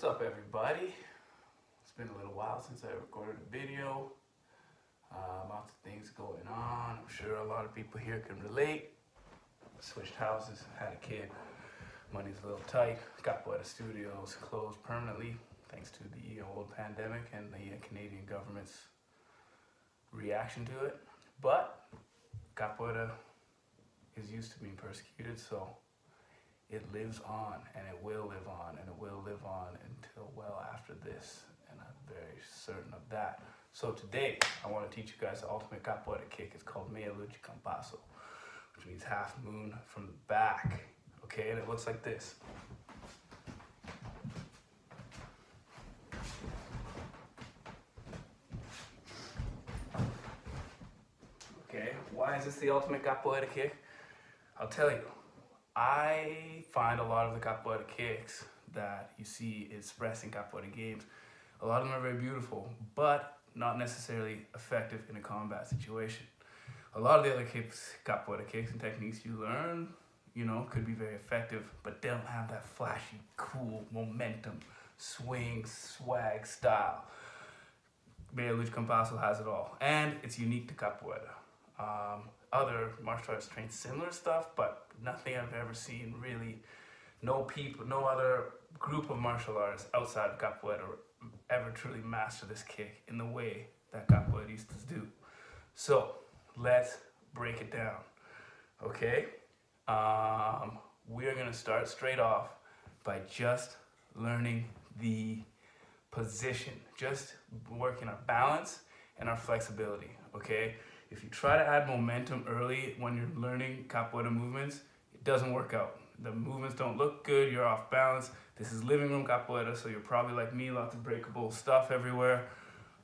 What's up, everybody? It's been a little while since I recorded a video. Lots of things going on. I'm sure a lot of people here can relate. Switched houses, had a kid. Money's a little tight. Capoeira studios closed permanently thanks to the old pandemic and the Canadian government's reaction to it. But Capoeira is used to being persecuted, so it lives on, and it will live on, and it will live on until well after this, and I'm very certain of that. So today, I want to teach you guys the ultimate Capoeira kick. It's called Meia Lua de Compasso, which means half moon from the back, okay? And it looks like this. Okay, why is this the ultimate Capoeira kick? I'll tell you. I find a lot of the Capoeira kicks that you see expressed in Capoeira games, a lot of them are very beautiful, but not necessarily effective in a combat situation. A lot of the other Capoeira kicks and techniques you learn, could be very effective, but they don't have that flashy, cool momentum, swing, swag style. Meia Lua de Compasso has it all, and it's unique to Capoeira. Other martial arts train similar stuff, but nothing I've ever seen really, no other group of martial artists outside of Capoeira ever truly master this kick in the way that Capoeiristas do. So let's break it down, okay? We're gonna start straight off by just learning the position, just working our balance and our flexibility, okay? If you try to add momentum early when you're learning Capoeira movements, it doesn't work out. The movements don't look good, you're off balance. This is living room Capoeira, so you're probably like me, lots of breakable stuff everywhere.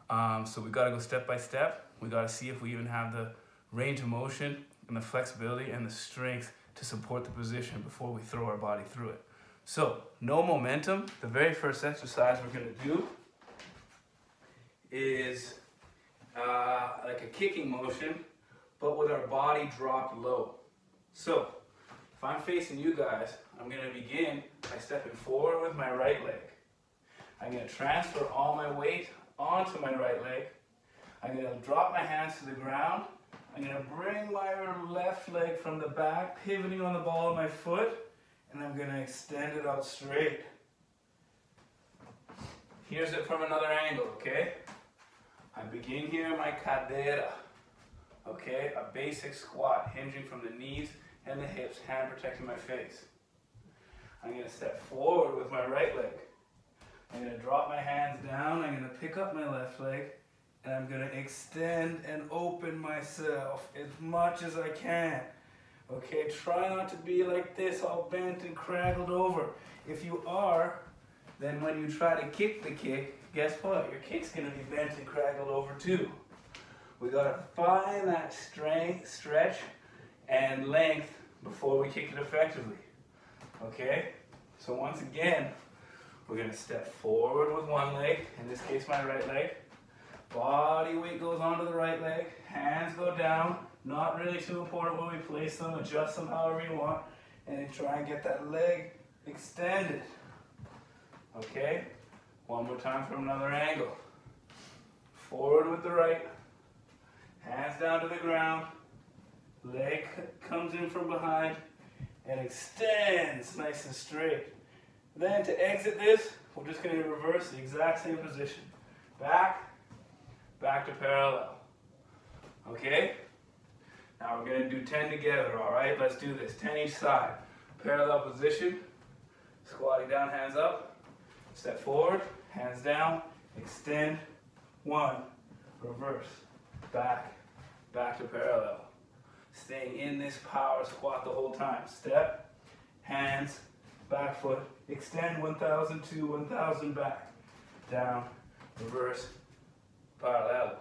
So we gotta go step by step. We gotta see if we even have the range of motion and the flexibility and the strength to support the position before we throw our body through it. So, no momentum. The very first exercise we're gonna do is like a kicking motion, but with our body dropped low. So, if I'm facing you guys, I'm going to begin by stepping forward with my right leg. I'm going to transfer all my weight onto my right leg. I'm going to drop my hands to the ground. I'm going to bring my left leg from the back, pivoting on the ball of my foot, and I'm going to extend it out straight. Here's it from another angle, okay? I begin here in my cadeira, okay? A basic squat, hinging from the knees and the hips, hand protecting my face. I'm gonna step forward with my right leg. I'm gonna drop my hands down, I'm gonna pick up my left leg, and I'm gonna extend and open myself as much as I can. Okay, try not to be like this, all bent and craggled over. If you are, then when you try to kick the kick, guess what? Your kick's gonna be bent and craggled over too. We gotta find that strength, stretch, and length before we kick it effectively. Okay? So once again, we're gonna step forward with one leg, in this case my right leg. Body weight goes onto the right leg, hands go down, not really too important where we place them, adjust them however you want, and then try and get that leg extended. Okay? One more time from another angle. Forward with the right, hands down to the ground, leg comes in from behind and extends nice and straight. Then to exit this, we're just going to reverse the exact same position. Back to parallel. Okay? Now we're going to do 10 together, alright? Let's do this. 10 each side. Parallel position, squatting down, hands up, step forward, hands down, extend, one, reverse, back to parallel. Staying in this power squat the whole time. Step, hands, back foot, extend 1,000 to 1,000 back, down, reverse, parallel,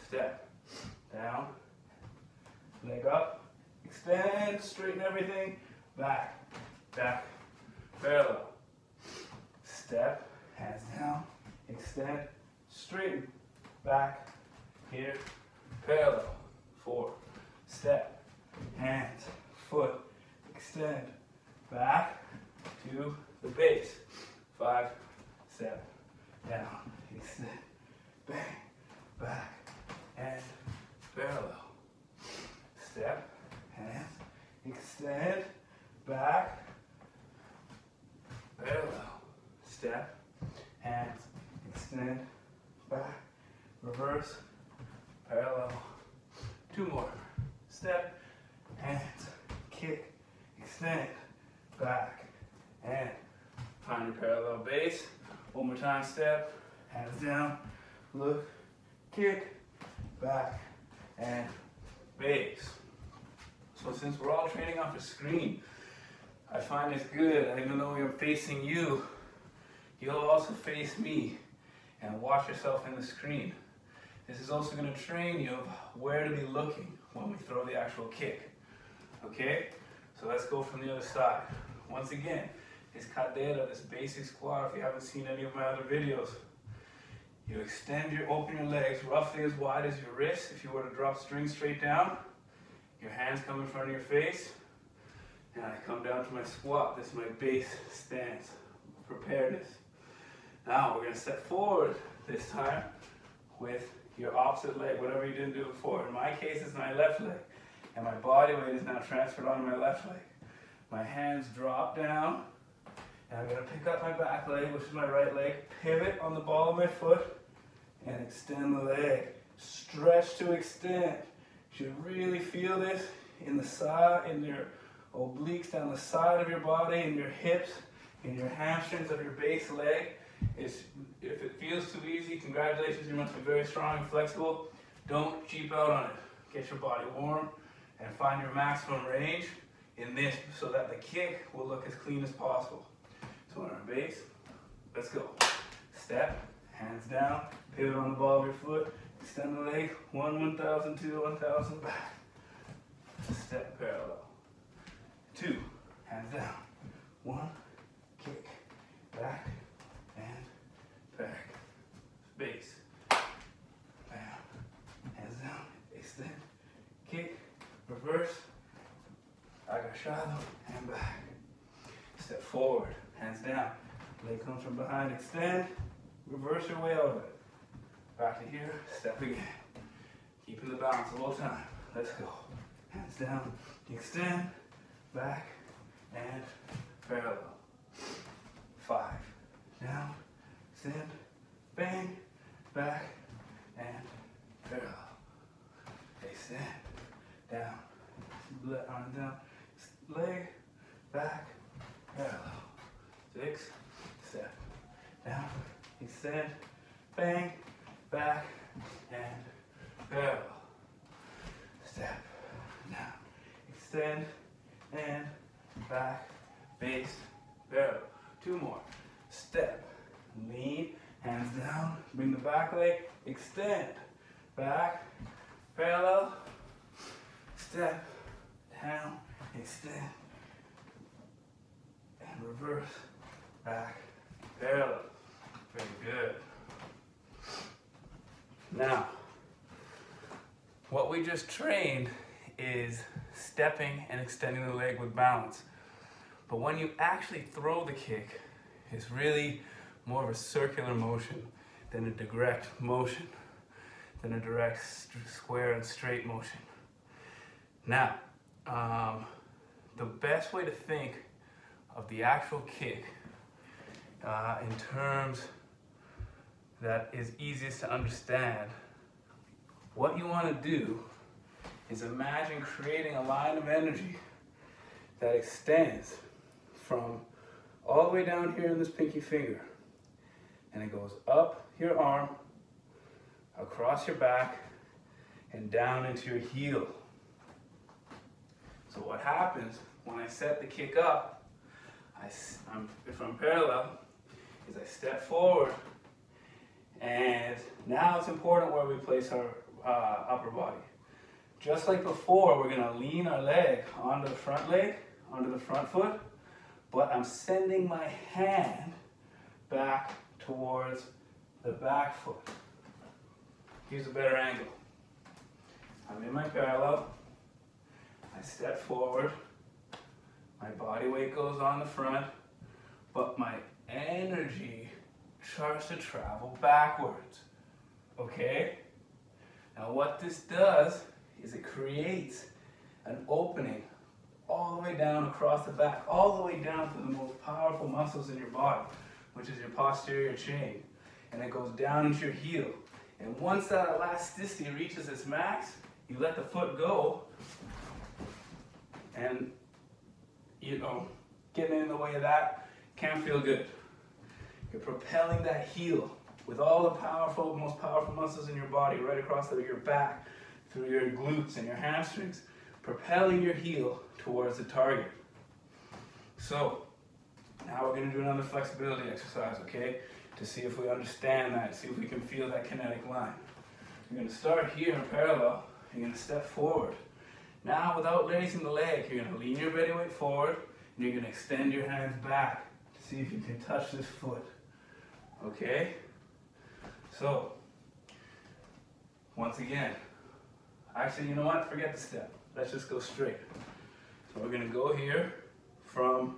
step, down, leg up, extend, straighten everything, back, parallel, step, hands down, extend, straighten, back, here, parallel, 4, step, hands, foot, extend, back to the base, 5, step, down, extend, bang, back, and parallel. Step, hands, extend, back, parallel. Step, hands, extend, back, reverse, parallel. Two more. Step, hands, kick, extend, back, and find your parallel base. One more time, step, hands down, look, kick, back, and base. So since we're all training off a screen, I find it's good, even though I'm facing you, you'll also face me and watch yourself in the screen. This is also going to train you of where to be looking when we throw the actual kick. Okay? So let's go from the other side. Once again, this cadeira, this basic squat, if you haven't seen any of my other videos, you open your legs roughly as wide as your wrist. If you were to drop string straight down, your hands come in front of your face, and I come down to my squat. This is my base stance, preparedness. Now we're going to step forward this time with your opposite leg, whatever you didn't do before. In my case, it's my left leg, and my body weight is now transferred onto my left leg. My hands drop down, and I'm going to pick up my back leg, which is my right leg, pivot on the ball of my foot, and extend the leg. Stretch to extend. You should really feel this in the side, in your obliques down the side of your body, in your hips, in your hamstrings of your base leg. If it feels too easy, congratulations, you must be very strong and flexible. Don't cheap out on it. Get your body warm and find your maximum range in this so that the kick will look as clean as possible. So on our base, let's go. Step, hands down, pivot on the ball of your foot, extend the leg, 1,000, 2, 1,000, back. Step parallel. 2, hands down. 1, kick, back, and back. Base. Bam. Hands down, extend, kick, reverse, agachado, and back. Step forward, hands down. Leg comes from behind, extend, reverse your way out of it. Back to here, step again. Keeping the balance the whole time. Let's go. Hands down, extend, back, and parallel. 5. Down, extend, bang, back, and parallel. Extend, down, arm down, leg, back, parallel. 6, step, down, extend, bang, back, and parallel. Step, down, extend, and back, base, parallel. 2 more. Step, lean, hands down, bring the back leg, extend, back, parallel, step, down, extend, and reverse, back, parallel. Very good. Now, what we just trained is stepping and extending the leg with balance. But when you actually throw the kick, it's really more of a circular motion than a direct motion, than a direct square and straight motion. Now, the best way to think of the actual kick in terms that is easiest to understand, what you want to do is imagine creating a line of energy that extends from all the way down here in this pinky finger, and it goes up your arm, across your back, and down into your heel. So what happens when I set the kick up, if I'm parallel, is I step forward, and now it's important where we place our upper body. Just like before, we're going to lean our leg, onto the front foot, but I'm sending my hand back towards the back foot. Here's a better angle. I'm in my parallel, I step forward, my body weight goes on the front, but my energy starts to travel backwards, okay? Now what this does is it creates an opening all the way down across the back, all the way down to the most powerful muscles in your body, which is your posterior chain. And it goes down into your heel. And once that elasticity reaches its max, you let the foot go, and getting in the way of that can't feel good. You're propelling that heel with all the most powerful muscles in your body right across your back, through your glutes and your hamstrings, propelling your heel towards the target. So, now we're going to do another flexibility exercise, okay? To see if we understand that, see if we can feel that kinetic line. You're going to start here in parallel. You're going to step forward. Now, without raising the leg, you're going to lean your body weight forward, and you're going to extend your hands back to see if you can touch this foot. Okay? So, once again, actually, you know what? Forget the step. Let's just go straight. So we're going to go here from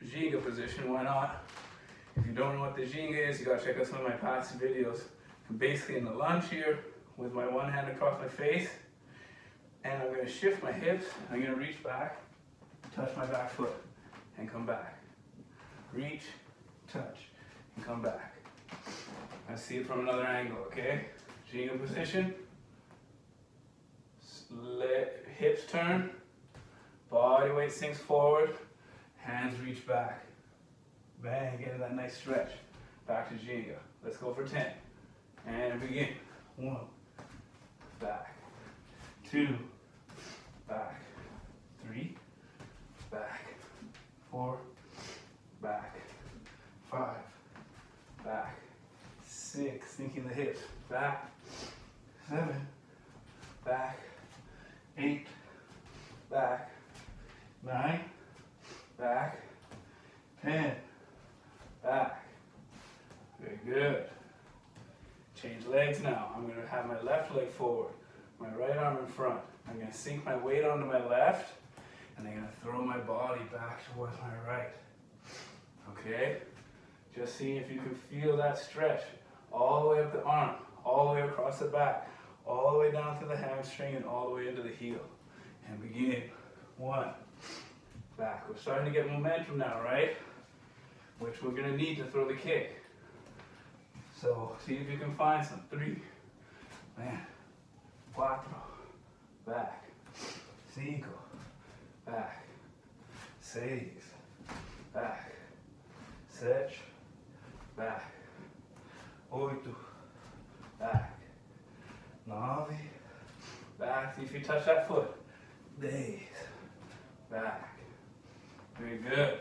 Ginga position. Why not? If you don't know what the Ginga is, you got to check out some of my past videos. I'm basically in the lunge here with my one hand across my face, and I'm going to shift my hips. I'm going to reach back, touch my back foot, and come back. Reach, touch, and come back. Let's see it from another angle, okay? Ginga position. Hips turn, body weight sinks forward, hands reach back. Bang, get that nice stretch. Back to Ginga. Let's go for 10. And begin. 1, back. 2, back. 3, back. 4, back. 5, back. 6, sinking the hips, back. 7, back. 8, back. 9, back. 10, back. Very good. Change legs now. I'm going to have my left leg forward, my right arm in front. I'm going to sink my weight onto my left, and I'm going to throw my body back towards my right. Okay? Just see if you can feel that stretch all the way up the arm, all the way across the back, all the way down to the hamstring, and all the way into the heel. And begin. 1, back. We're starting to get momentum now, right? Which we're going to need to throw the kick. So see if you can find some. 3, 4, back. 5, back. 6, back. 7, back. 8, back. 9, back. See if you touch that foot. 10, back. Very good.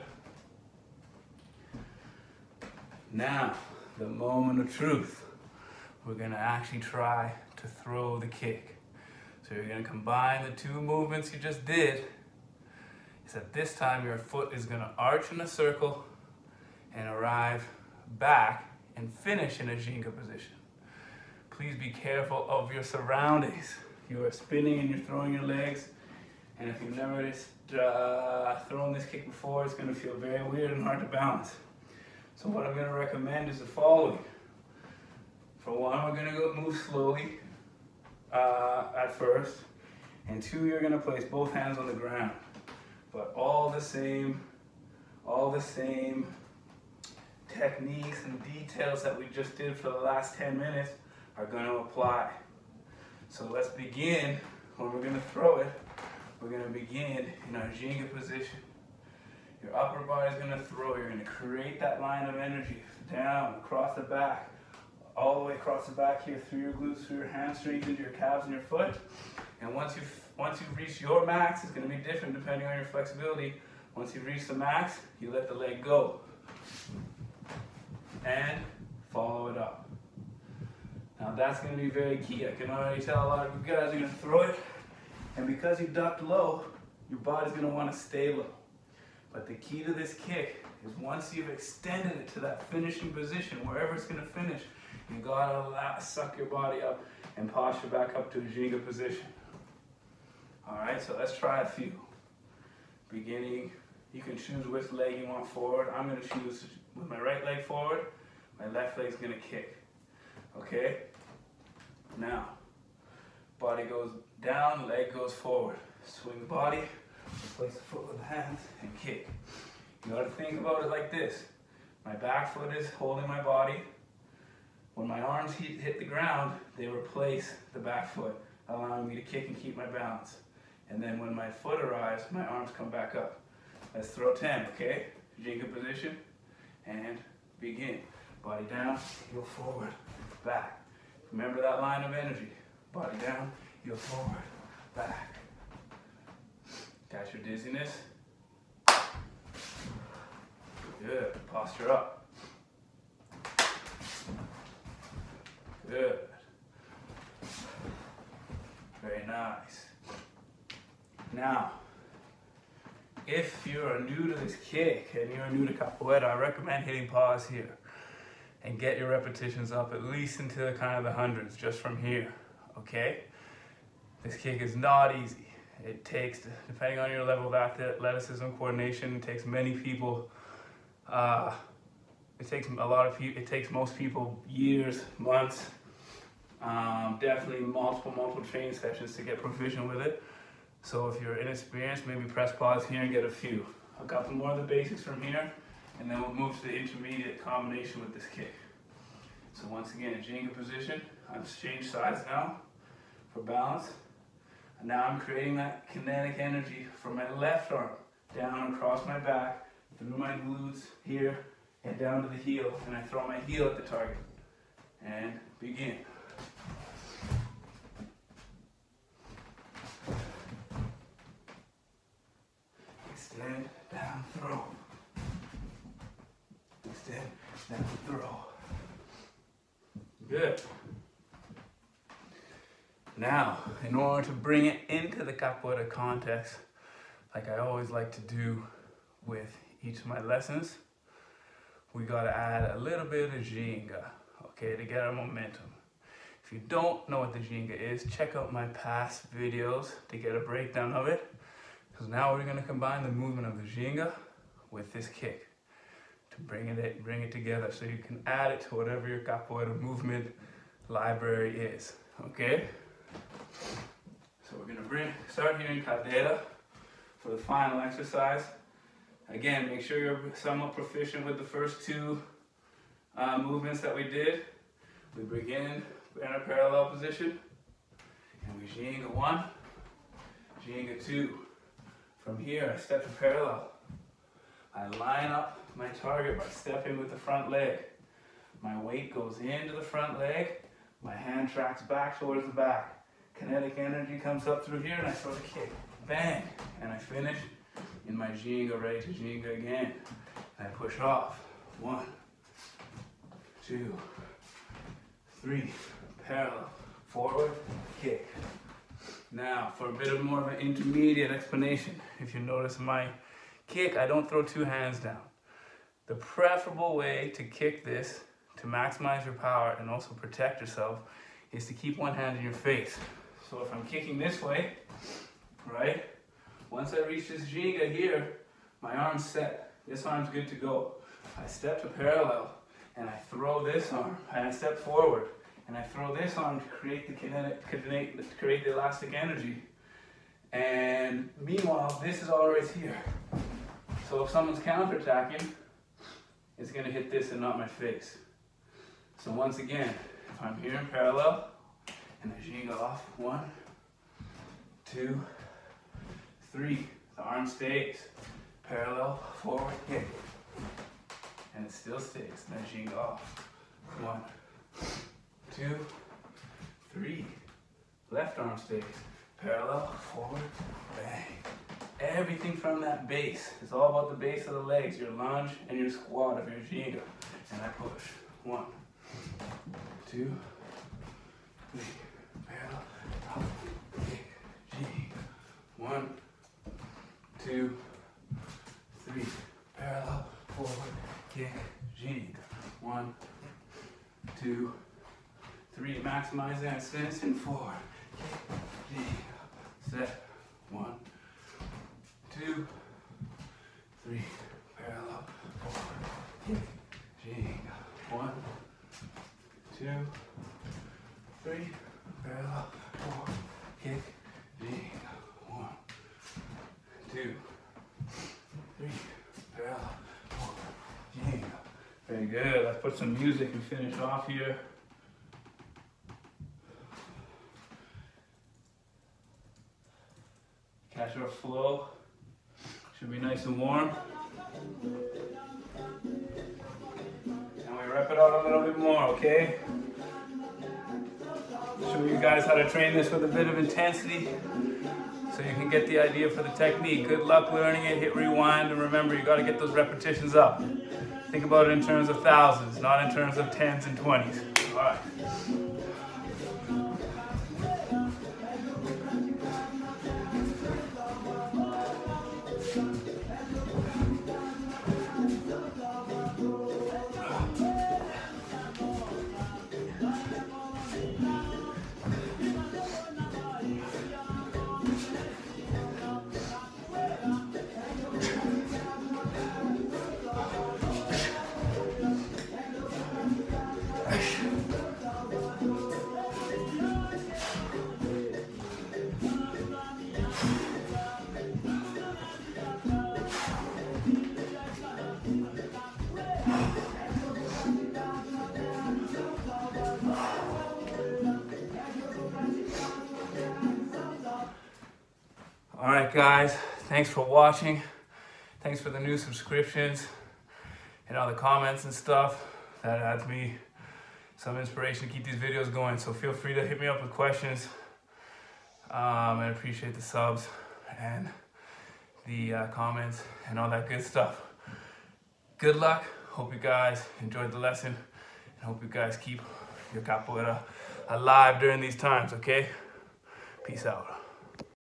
Now, the moment of truth. We're going to actually try to throw the kick. So you're going to combine the two movements you just did. Except this time your foot is going to arch in a circle and arrive back and finish in a Ginga position. Please be careful of your surroundings. You are spinning and you're throwing your legs. And if you've never thrown this kick before, it's going to feel very weird and hard to balance. So what I'm going to recommend is the following. For one, we're going to move slowly at first. And 2, you're going to place both hands on the ground. But all the same techniques and details that we just did for the last 10 minutes are going to apply. So let's begin. When we're going to throw it, we're going to begin in our Ginga position. Your upper body is going to throw. You're going to create that line of energy down, across the back, all the way across the back here, through your glutes, through your hamstrings, into your calves and your foot. And once you've reached your max, it's going to be different depending on your flexibility. Once you've reached the max, you let the leg go. And follow it up. Now that's going to be very key. I can already tell a lot of you guys are going to throw it. And because you ducked low, your body's going to want to stay low. But the key to this kick is once you've extended it to that finishing position, wherever it's going to finish, you got to suck your body up and posture back up to a Ginga position. All right, so let's try a few. Beginning You can choose which leg you want forward. I'm going to choose with my right leg forward. My left leg's going to kick. Okay? Now, body goes down, leg goes forward. Swing the body, replace the foot with the hands, and kick. You got to think about it like this. My back foot is holding my body. When my arms hit the ground, they replace the back foot, allowing me to kick and keep my balance. And then when my foot arrives, my arms come back up. Let's throw 10, okay? Ginga position, and begin. Body down, heel forward, back. Remember that line of energy. Body down, heel forward, back. Catch your dizziness. Good. Posture up. Good. Very nice. Now, if you're new to this kick and you're new to Capoeira, I recommend hitting pause here and get your repetitions up at least into kind of the hundreds just from here, okay? This kick is not easy. It takes, depending on your level of athleticism, coordination, it takes many people, it takes most people years, months, definitely multiple training sessions to get proficient with it. So if you're inexperienced, maybe press pause here and get a few. A couple more of the basics from here, and then we'll move to the intermediate combination with this kick. So once again, a Ginga position. I've changed sides now for balance. And now I'm creating that kinetic energy from my left arm down across my back, through my glutes here, and down to the heel. And I throw my heel at the target. And begin. Extend, down, throw. Extend, down, throw. Good. Now, in order to bring it into the Capoeira context, like I always like to do with each of my lessons, we gotta add a little bit of Ginga, okay, to get our momentum. If you don't know what the Ginga is, check out my past videos to get a breakdown of it, because now we're gonna combine the movement of the Ginga with this kick to bring it together so you can add it to whatever your Capoeira movement library is, okay? So we're gonna start here in cadeira for the final exercise. Again, make sure you're somewhat proficient with the first two movements that we did. We begin in a parallel position, and we Ginga 1, Ginga 2. From here, I step to parallel. I line up my target by stepping with the front leg. My weight goes into the front leg, my hand tracks back towards the back. Kinetic energy comes up through here and I throw the kick. Bang! And I finish in my Ginga, ready to Ginga again. And I push off. 1, 2, 3, parallel, forward, kick. Now, for a bit of more of an intermediate explanation, if you notice my kick, I don't throw two hands down. The preferable way to kick this, to maximize your power and also protect yourself, is to keep one hand in your face. So if I'm kicking this way, right, once I reach this Ginga here, my arm's set. This arm's good to go. I step to parallel, and I throw this arm, and I step forward, and I throw this arm to create the create the elastic energy. And meanwhile, this is always here. So if someone's counterattacking, it's gonna hit this and not my face. So once again, if I'm here in parallel, and I Ginga off, 1, 2, 3, the arm stays. Parallel, forward, kick. And it still stays. Then Ginga off. 1, 2, 3. Left arm stays. Parallel, forward, bang. Everything from that base. It's all about the base of the legs, your lunge and your squat of your Ginga. And I push. 1, 2, 3. Parallel, up, kick, Ginga. 1, 2, 3. Parallel, forward, kick, Ginga. 1, 2, 3. Maximize that extension, forward, kick, Ginga. Set. 1, 2, 3. 2, 3, parallel, 4, yeah. Very good. Let's put some music and finish off here. Catch our flow. Should be nice and warm. And we rep it out a little bit more, okay? Show you guys how to train this with a bit of intensity so you can get the idea for the technique. Good luck learning it. Hit rewind, and remember, you got to get those repetitions up. Think about it in terms of thousands, not in terms of 10s and 20s. All right. All right, guys, thanks for watching. Thanks for the new subscriptions and all the comments and stuff. That adds me some inspiration to keep these videos going. So feel free to hit me up with questions. I appreciate the subs and the comments and all that good stuff. Good luck. Hope you guys enjoyed the lesson, and hope you guys keep your capoeira alive during these times, okay? Peace out.